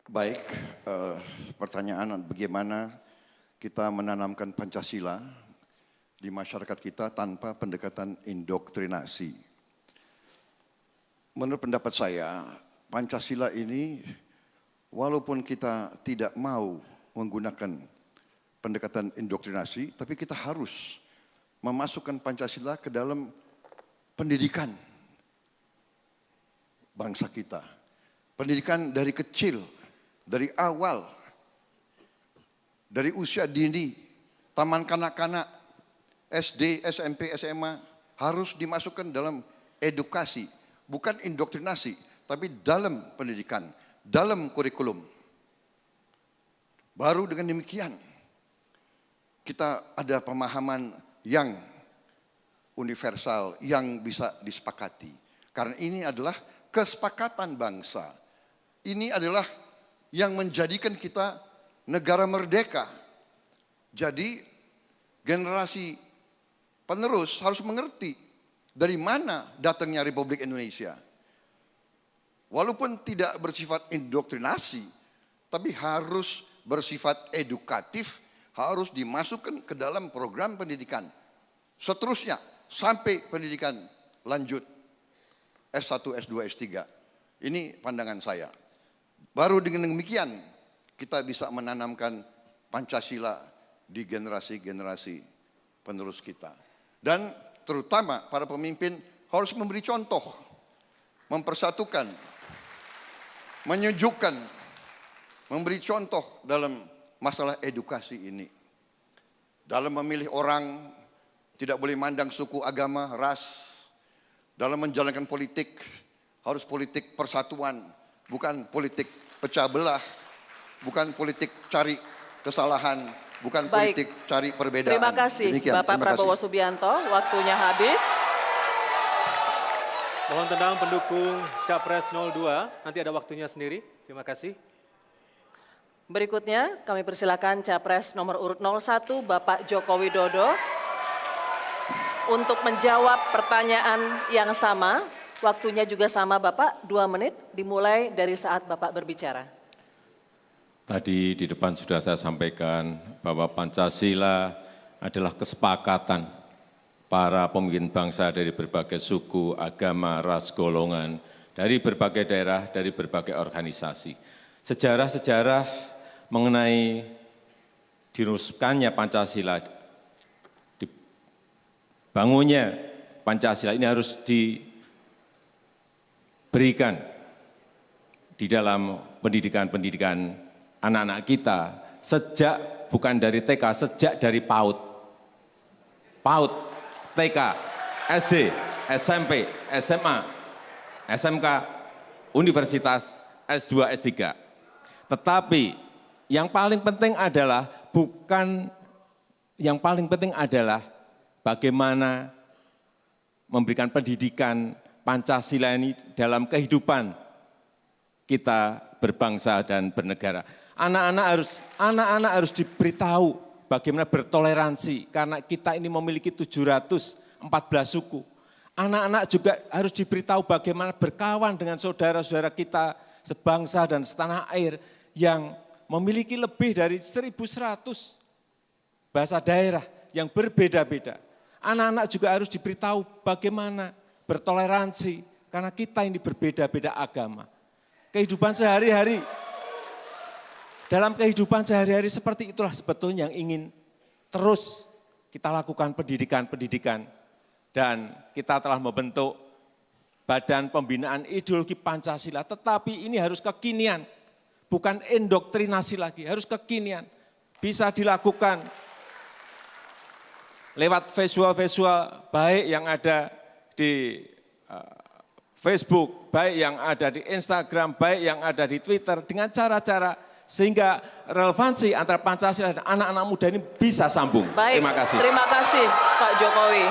Baik, pertanyaan bagaimana kita menanamkan Pancasila di masyarakat kita tanpa pendekatan indoktrinasi. Menurut pendapat saya, Pancasila ini walaupun kita tidak mau menggunakan pendekatan indoktrinasi, tapi kita harus memasukkan Pancasila ke dalam pendidikan bangsa kita. Pendidikan dari kecil, dari awal, dari usia dini, taman kanak-kanak, SD, SMP, SMA, harus dimasukkan dalam edukasi, bukan indoktrinasi, tapi dalam pendidikan, dalam kurikulum. Baru dengan demikian, kita ada pemahaman yang universal, yang bisa disepakati. Karena ini adalah kesepakatan bangsa. Ini adalah yang menjadikan kita negara merdeka. Jadi generasi penerus harus mengerti dari mana datangnya Republik Indonesia. Walaupun tidak bersifat indoktrinasi, tapi harus bersifat edukatif, harus dimasukkan ke dalam program pendidikan. Seterusnya sampai pendidikan lanjut S1, S2, S3. Ini pandangan saya. Baru dengan demikian kita bisa menanamkan Pancasila di generasi-generasi penerus kita. Dan terutama para pemimpin harus memberi contoh, mempersatukan, menyejukkan, memberi contoh dalam masalah edukasi ini. Dalam memilih orang tidak boleh mandang suku, agama, ras. Dalam menjalankan politik harus politik persatuan, bukan politik pecah belah, bukan politik cari kesalahan, bukan politik cari perbedaan. Terima kasih. Demikian. Bapak Prabowo Subianto, waktunya habis. Mohon tenang pendukung Capres 02, nanti ada waktunya sendiri. Terima kasih. Berikutnya kami persilakan Capres nomor urut 01 Bapak Joko Widodo untuk menjawab pertanyaan yang sama. Waktunya juga sama Bapak, 2 menit dimulai dari saat Bapak berbicara. Tadi di depan sudah saya sampaikan bahwa Pancasila adalah kesepakatan para pemimpin bangsa dari berbagai suku, agama, ras, golongan, dari berbagai daerah, dari berbagai organisasi. Sejarah-sejarah mengenai diruskannya Pancasila, dibangunnya Pancasila ini harus diberikan di dalam pendidikan-pendidikan anak-anak kita sejak bukan dari TK, sejak dari PAUD. PAUD, TK, SD, SMP, SMA, SMK, universitas, S2, S3. Tetapi yang paling penting adalah bagaimana memberikan pendidikan Pancasila ini dalam kehidupan kita berbangsa dan bernegara. Anak-anak harus diberitahu bagaimana bertoleransi karena kita ini memiliki 714 suku. Anak-anak juga harus diberitahu bagaimana berkawan dengan saudara-saudara kita sebangsa dan setanah air yang memiliki lebih dari 1.100 bahasa daerah yang berbeda-beda. Anak-anak juga harus diberitahu bagaimana bertoleransi karena kita ini berbeda-beda agama. Kehidupan sehari-hari, dalam kehidupan sehari-hari seperti itulah sebetulnya yang ingin terus kita lakukan pendidikan-pendidikan. Dan kita telah membentuk Badan Pembinaan Ideologi Pancasila, tetapi ini harus kekinian, bukan indoktrinasi lagi, harus kekinian. Bisa dilakukan lewat visual-visual baik yang ada di Facebook, baik yang ada di Instagram, baik yang ada di Twitter, dengan cara-cara sehingga relevansi antara Pancasila dan anak-anak muda ini bisa sambung. Baik, terima kasih. Terima kasih Pak Jokowi.